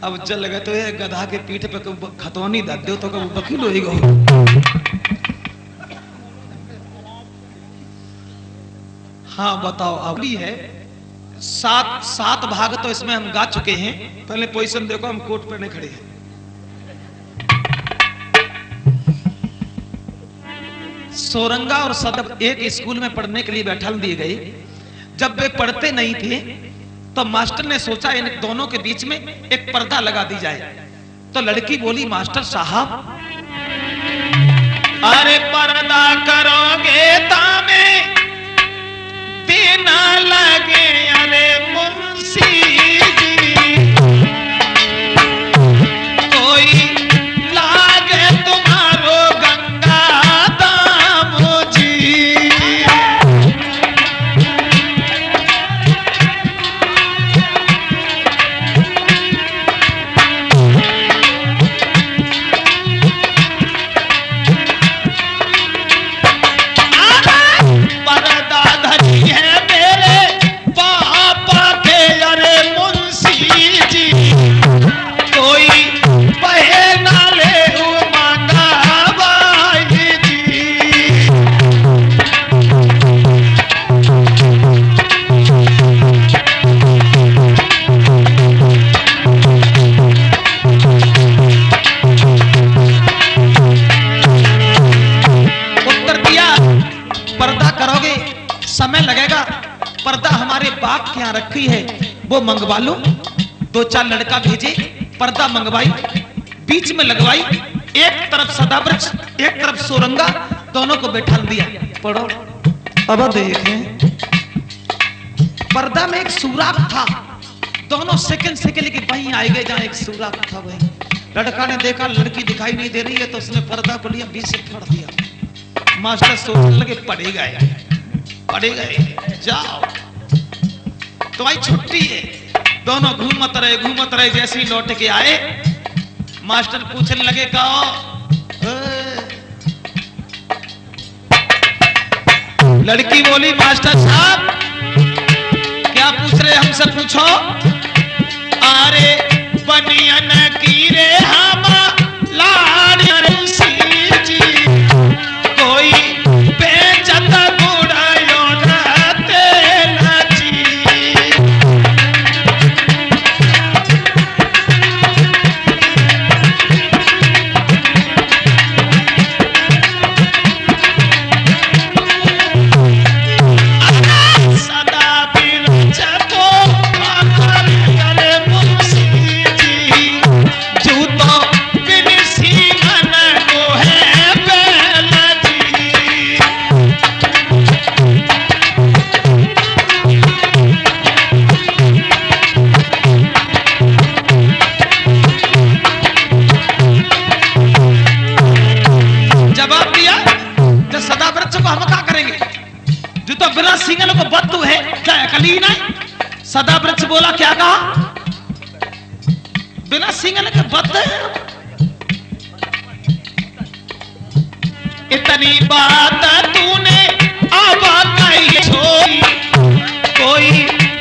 अब चल लगा तो ये गधा के पीठ पे खतौनी दे दो तो कब वकील होएगा। हाँ बताओ, अभी है सात भाग तो इसमें हम गा चुके हैं। पहले पोजीशन देखो, हम कोर्ट पर नहीं खड़े हैं। सोरंगा और सदब एक स्कूल में पढ़ने के लिए बैठा दिए गए। जब वे पढ़ते नहीं थे तो मास्टर ने सोचा इन दोनों के बीच में एक पर्दा लगा दी जाए। तो लड़की बोली, मास्टर साहब अरे पर्दा करोगे तामे देना लगे, अरे मुंशी जी कोई लागे तुम्हारो गंगा दाम जी। पर्दा हमारे बाप के यहाँ रखी है, वो मंगवा लो। दो चार लड़का भेजे, पर्दा मंगवाई, बीच में लगवाई, एक तरफ सदावृक्ष एक तरफ सोरंगा, दोनों को बैठा दिया। पढ़ो अब देखें, पर्दा में एक सुराख था। दोनों सेकंड से लेके वहीं आएंगे जहां एक सुराख था। वहीं लड़का ने देखा लड़की दिखाई नहीं दे रही है तो उसने पर्दा को लिया, बीच से फाड़ दिया। मास्टर सोचने लगे पढ़े गए, जाओ तो भाई छुट्टी है। दोनों घूमत रहे। जैसे ही लौट के आए मास्टर पूछने लगे, कहो लड़की बोली, मास्टर साहब क्या पूछ रहे, हमसे पूछो। अरे बनियन की रे हम लाड़ जी कोई बेचत गुड़ायो रहते जी। सदा बिरच को सिंगल को बत्तू है क्या अकली नहीं। सदा वृक्ष बोला, क्या कहा, बिना सिंगल के बत्त है। इतनी बात तूने अब नहीं छोड़ी, कोई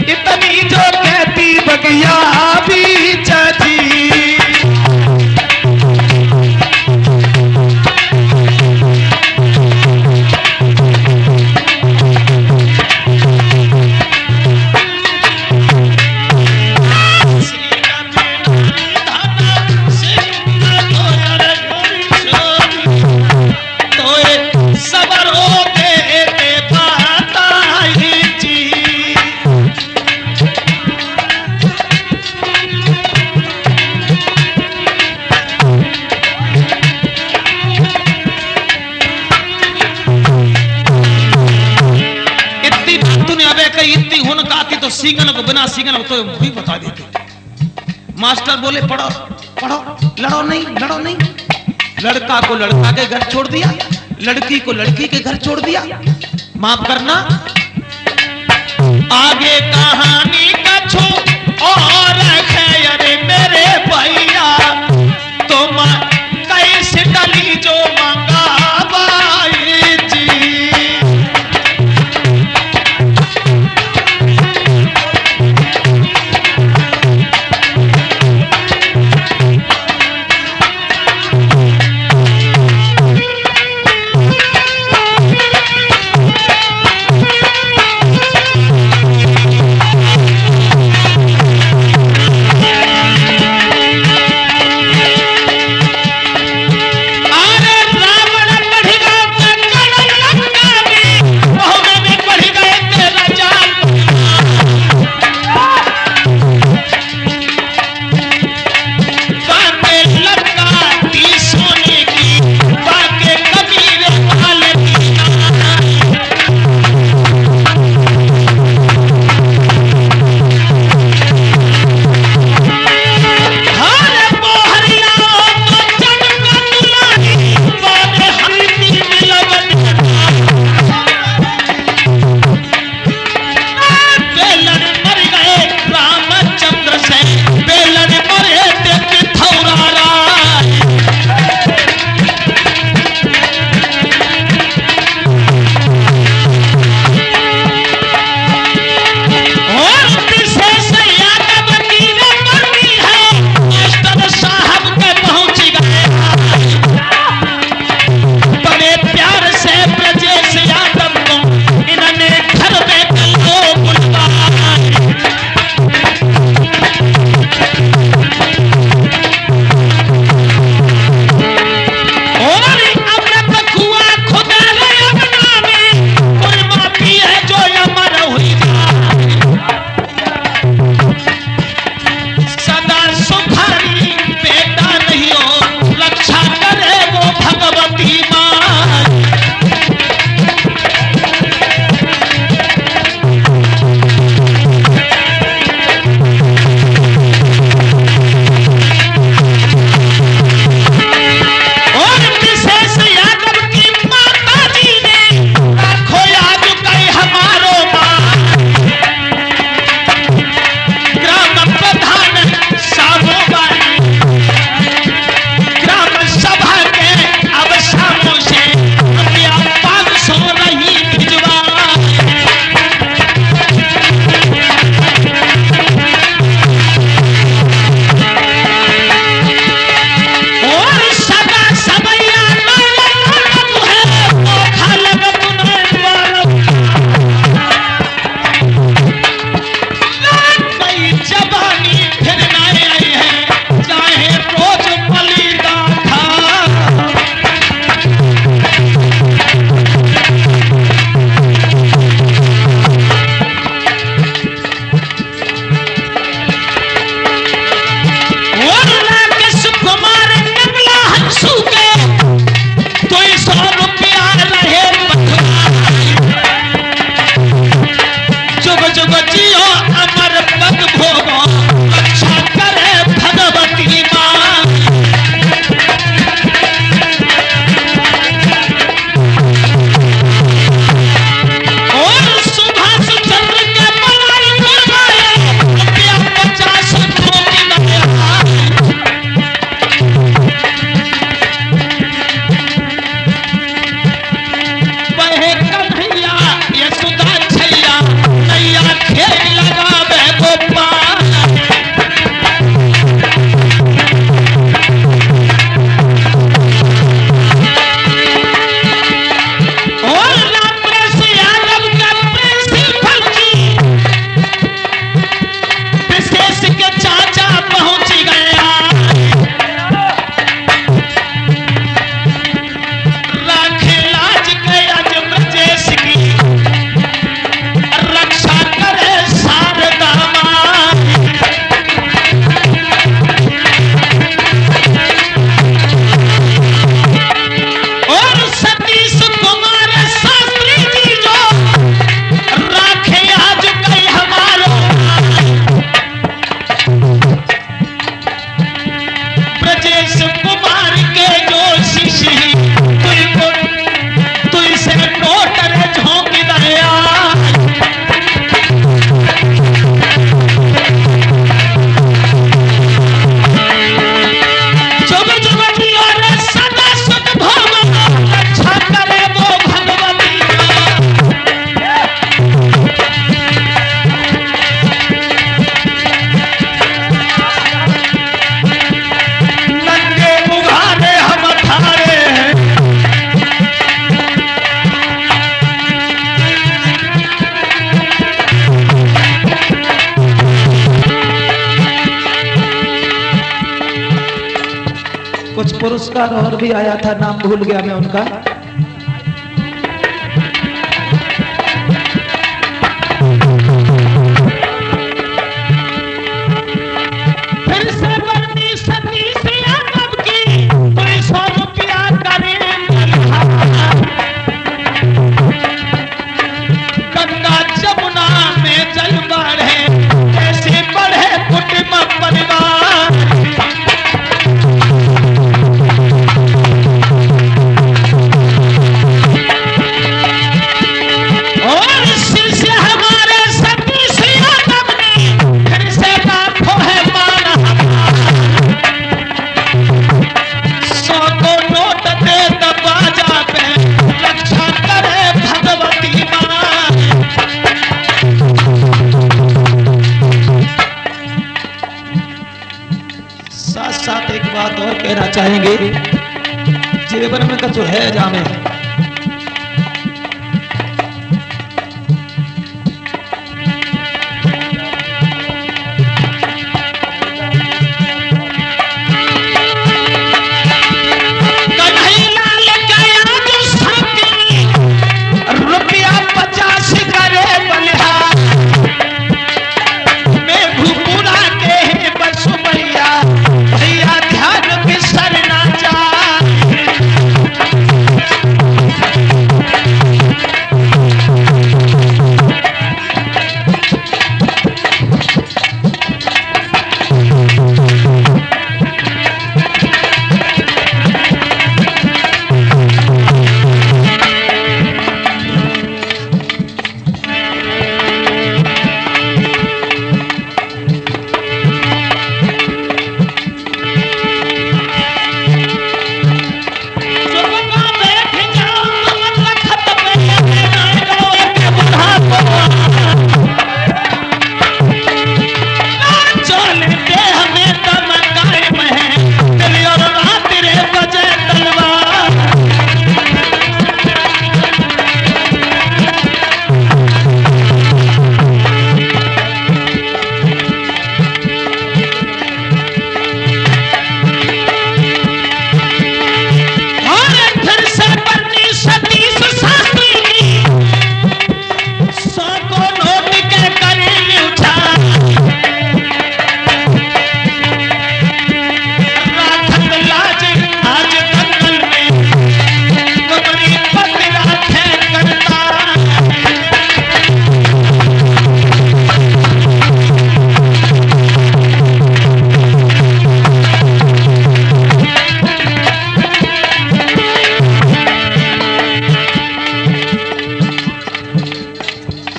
इतनी जो कहती बगिया भी चली। तो सिंगल को बिना सिंगल तो भी बता देते। मास्टर बोले, पढ़ो पढ़ो, लड़ो नहीं। लड़का को लड़का के घर छोड़ दिया, लड़की को लड़की के घर छोड़ दिया। माफ करना, आगे कहानी कछो और है। अरे मेरे भैया तुम कैसे डली जो मंगा बाई जी। पुरस्कार और भी आया था, नाम भूल गया मैं उनका। फिर से बनी सती से यादव की 200 रुपया करे गंगा जमुना में जल बढ़े, कैसे बढ़े कुटुंब परिवार। और शिष्य हमारे सती से यादव ने फिर से लाखों है माना, 100 को नोट दे दबाजा पे रक्षा करे भगवती माँ। साथ साथ एक बात और कहना चाहेंगे, जीवन में कछु है जामे कन्हैया गया जो साथी रुपया 50 करे बलिहार, मेघपुरा के है बसुमैया भैया ध्यान बिसरना जा।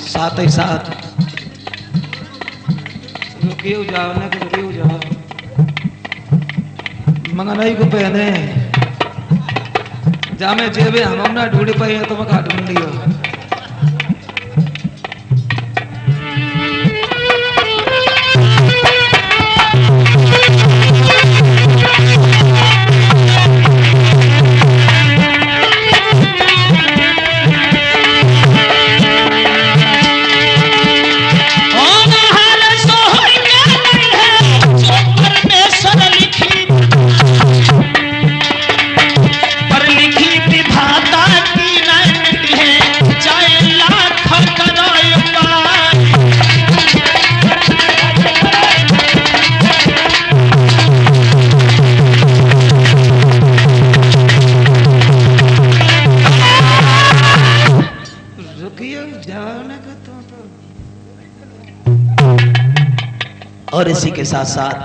साथ ही साथ रुकियो जाओ ना, रुकियो जाओ मंगनाई को पहने जामे जेबे हम ना ढूंढ पाए तो मैं ढूंढ लियो। और इसी के साथ साथ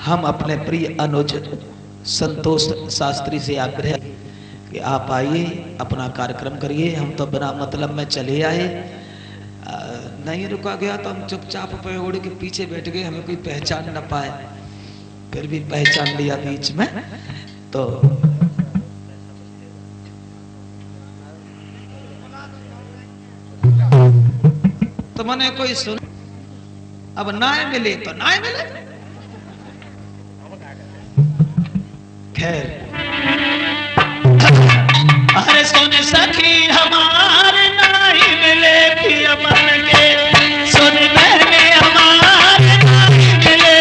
हम अपने प्रिय अनुज संतोष शास्त्री से आग्रह कि आप आइए, अपना कार्यक्रम करिए। हम तो बिना मतलब में चले आए, नहीं रुका गया तो हम चुपचाप पेड़ के पीछे बैठ गए, हमें कोई पहचान न पाए, फिर भी पहचान लिया बीच में। तो मैंने कोई सुन, अब ना मिले तो ना मिले, खैर। अरे सोने सखी हमारे नहीं मिले भी अपन के, सुन बहने हमारे नहीं मिले।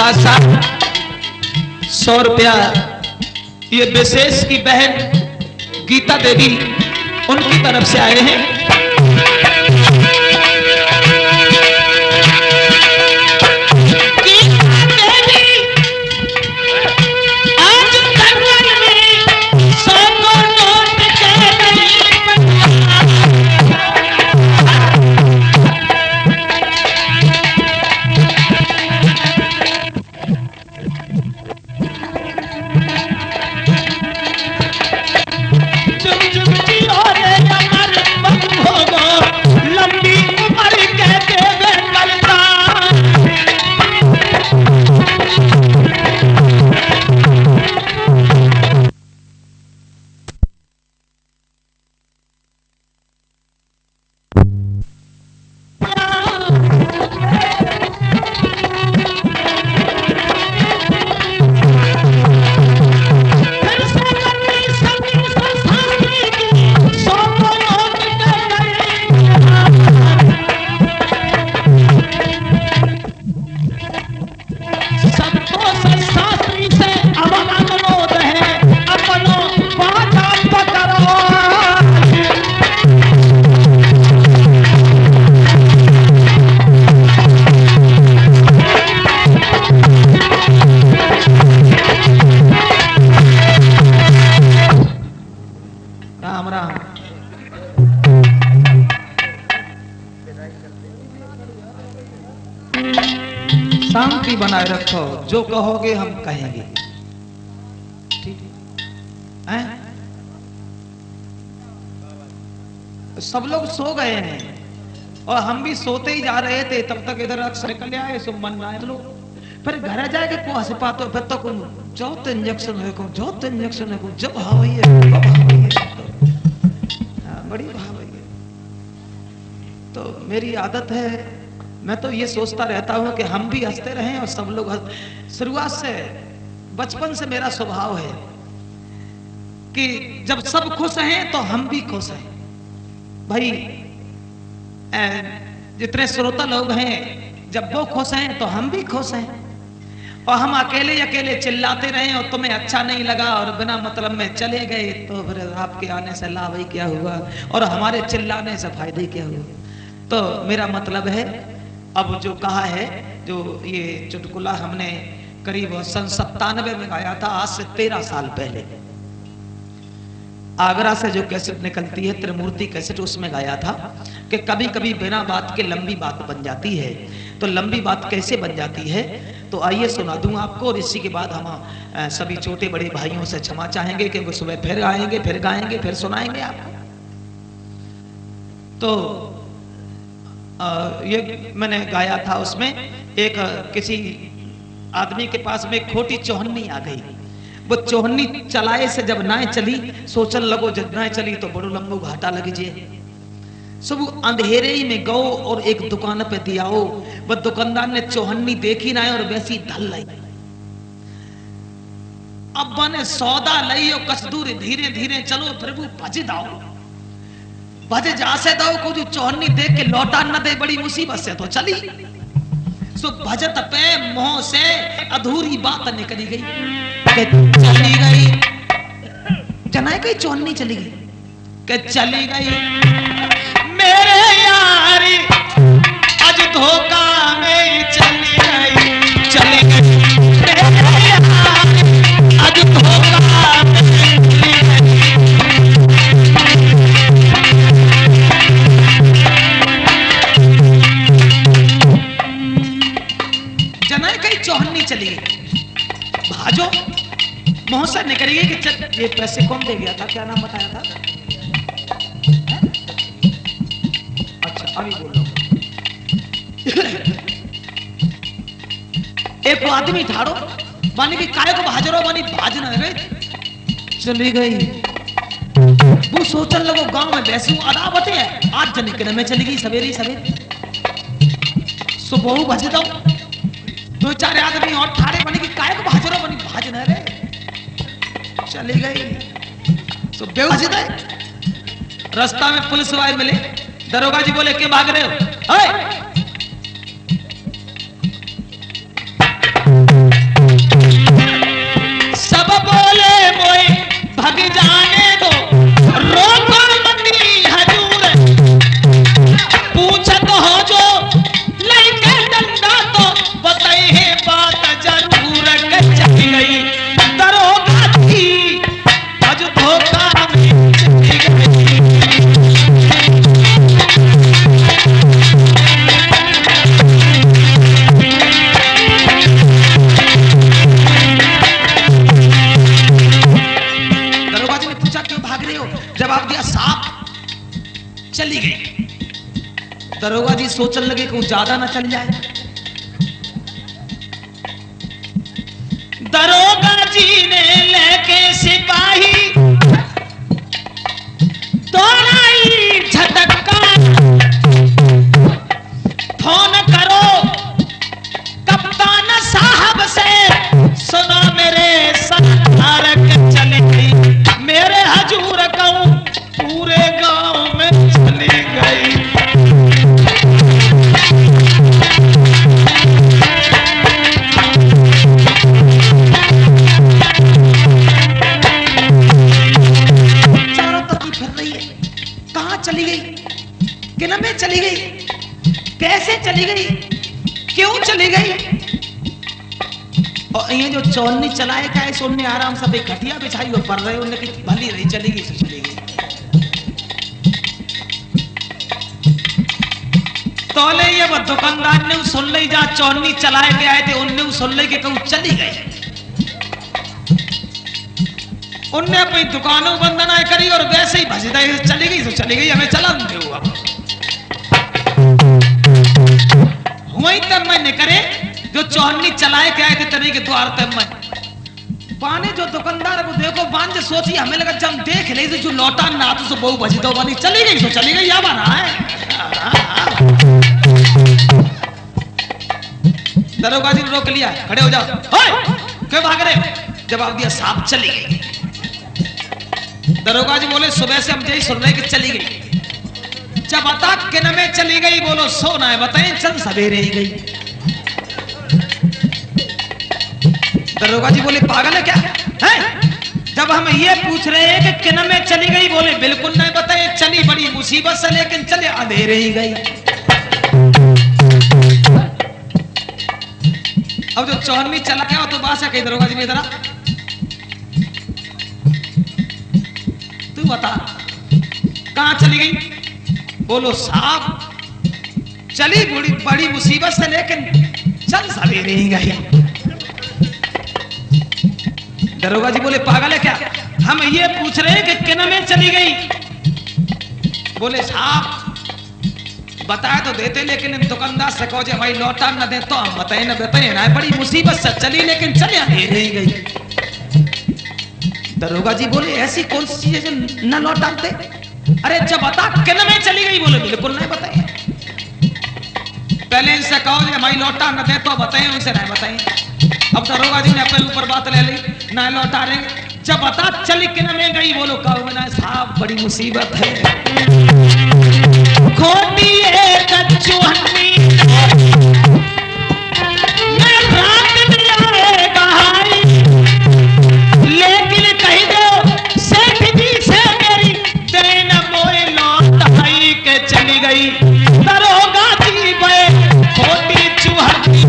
साथ साथ 100 रुपया ये विशेष की बहन गीता देवी उनकी तरफ से आए हैं। शांति बनाए रखो, जो कहोगे हम कहेंगे, ठीक है? सब लोग सो गए हैं और हम भी सोते ही जा रहे थे, तब तक इधर अक्सर निकल आए सो मन ना लो। फिर घर जाके को हंस पाते फिर तो कौन जो इंजेक्शन है को जो इंजेक्शन है को जब हवाई है बड़ी भावई है। तो मेरी आदत है, मैं तो ये सोचता रहता हूं कि हम भी हंसते रहें और सब लोग शुरुआत से बचपन से मेरा स्वभाव है कि जब सब खुश हैं तो हम भी खुश हैं। भाई जितने श्रोता लोग हैं जब वो खुश हैं तो हम भी खुश हैं, और हम अकेले अकेले चिल्लाते रहे और तुम्हें अच्छा नहीं लगा और बिना मतलब में चले गए तो फिर आपके आने से लाभ ही क्या हुआ और हमारे चिल्लाने से फायदे क्या हुआ। तो मेरा मतलब है, अब जो कहा है, जो ये चुटकुला हमने करीब सन 97 में गाया था, आज से 13 साल पहले आगरा से जो कैसेट निकलती है त्रिमूर्ति कैसेट, उसमें गाया था कि कभी कभी बिना बात के लंबी बात बन जाती है। तो लंबी बात कैसे बन जाती है, तो आइए सुना दूं आपको, और इसी के बाद हम सभी छोटे बड़े भाइयों से क्षमा चाहेंगे क्योंकि सुबह फिर आएंगे, फिर गाएंगे, फिर सुनाएंगे आपको। तो ये मैंने गाया था, उसमें एक किसी आदमी के पास में खोटी चौहन्नी आ गई। वो चौहन्नी चलाए से जब नाय चली, सोचन लगो जब नाय चली तो बड़ो लंबो घाटा लग जे। सब अंधेरे ही में गो और एक दुकान पे दियाओ, वो दुकानदार ने चौहन्नी देखी ना और वैसी ढल लाई। अब बने सौदा लई और कसदूर धीरे धीरे चलो फिर वो भज दाओ, भज जासे दो को जो चौहन्नी देख के लौटा न दे, बड़ी मुसीबत से तो चली। सो भजत पे मोह से अधूरी बात निकली गई, चली गई जनाए कहीं चौहन्नी चली गई के चली गई मेरे यारी आज धोखा में चली गई मेरे यारी आज धोखा में चली गई। जनाए कहीं चौहन्नी चली गई, भाजो मुंह से निकल गई कि चल ये पैसे कौन दे गया था, क्या नाम बताया था? अच्छा अभी बोल रहा हूं। एक आदमी ठाड़ो मानी कि काय को भाजरो मानी भाज न गए, चली गई। वो सोचने लगो गांव में बैसू अदा बटे है, आज जनिकने में चली गई सवेरे सवेरे। सुबह भज दो, दो चार आदमी और ठाड़े बनी कि काय को भाजरो बनी भाज न रहे, चली गई। तो बेहोश गए, रास्ता में पुलिस वाले मिले, दरोगा जी बोले क्यों भाग रहे हो? भग जाने दो, रोको मती हजूर, पूछत हो जो लेके डंडा तो बताई है बात जरूर के चली गई, दरोगा जी आज धोखा में चली गई। दरोगा जी ने पूछा क्यों भाग रहे हो? जवाब दिया सांप चली गई। दरोगा जी सोचने लगे कि ज्यादा ना चल जाए। दरोगा जी ने लेके सिपाही दौड़ाई झटका, फोन करो कप्तान साहब से, सुना मेरे सरदार के चली गई, मेरे हजूर कहूं पूरे गांव में चली गई। चारों तरफ फिर रही है, कहां चली गई, किन में चली गई, कैसे चली गई, क्यों चली गई? और ये जो चौलनी चलाए का है सुनने आराम से खटिया बिछाई और पड़ रहे उन्हें कि भली रही चली गई सो चली गई। तोले ये वो दुकानदार ने सुन ली जा चौलनी चलाए के आए थे, उनने सुन ली कि कहूं चली गई। उनने अपनी दुकानों बंदना करी और वैसे ही भज दे चली गई तो चली गई, हमें चला दे हुआ वही तब मैं करे जो चौहन्नी चलाए के आए थे तरी के द्वार तब मैं बाने जो दुकानदार को देखो बांझ सोची, हमें लगा जब देख ले जो लौटा ना तो सो बहु भजी दो बनी चली गई तो चली गई, या बना है। दरोगा जी ने रोक लिया, खड़े हो जाओ, क्यों भाग रहे? जवाब दिया सांप चली गई। दरोगा जी बोले सुबह से हम यही सुन रहे कि चली गई। जब बता किन में चली गई? बोलो सोना है बताएं, चल सवेरे ही गई। दरोगा जी बोले पागल है क्या है? जब हम ये पूछ रहे हैं कि किन में चली गई, बोले बिल्कुल नहीं बताए, चली बड़ी मुसीबत से लेकिन चले अंधेरे ही गई। अब जो चौहन्नी चला गया तो बात है कही दरोगा जी में इधर तू बता कहां चली गई? बोलो साहब चली बड़ी मुसीबत से लेकिन चल सवेरे ही गई। दरोगा जी बोले पागल है क्या? हम ये पूछ रहे हैं कि किन में चली गई? बोले साहब बताया तो देते लेकिन इन दुकानदार से कहो जे भाई लौटा न दे तो हम बताए न बताए ना, बड़ी मुसीबत से चली लेकिन चले अंधेरे ही गई। दरोगा जी बोले ऐसी कौन सी चीज है जो न लौटाते? अरे जब बता किन में चली गई? बोले बिल्कुल नहीं बताए। पहले इनसे कहो जे भाई लौटा न दे तो बताए, उनसे नहीं बताए। अब दरोगा जी ने अपने ऊपर बात ले ली, ना लौटा रहे। जब बता चली किन में गई? बोलो कहो ना साहब बड़ी मुसीबत है, खोटी एक चौहन्नी मैं रात में आएगा हाई, लेकिन कह दो सेठ जी से मेरी देन मोए लौट आई के चली गई। दरोगा जी बे खोटी चौहन्नी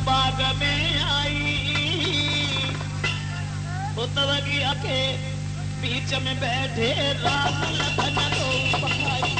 बाग में आई, उतवगी के बीच में बैठे राम लखन दो भाई।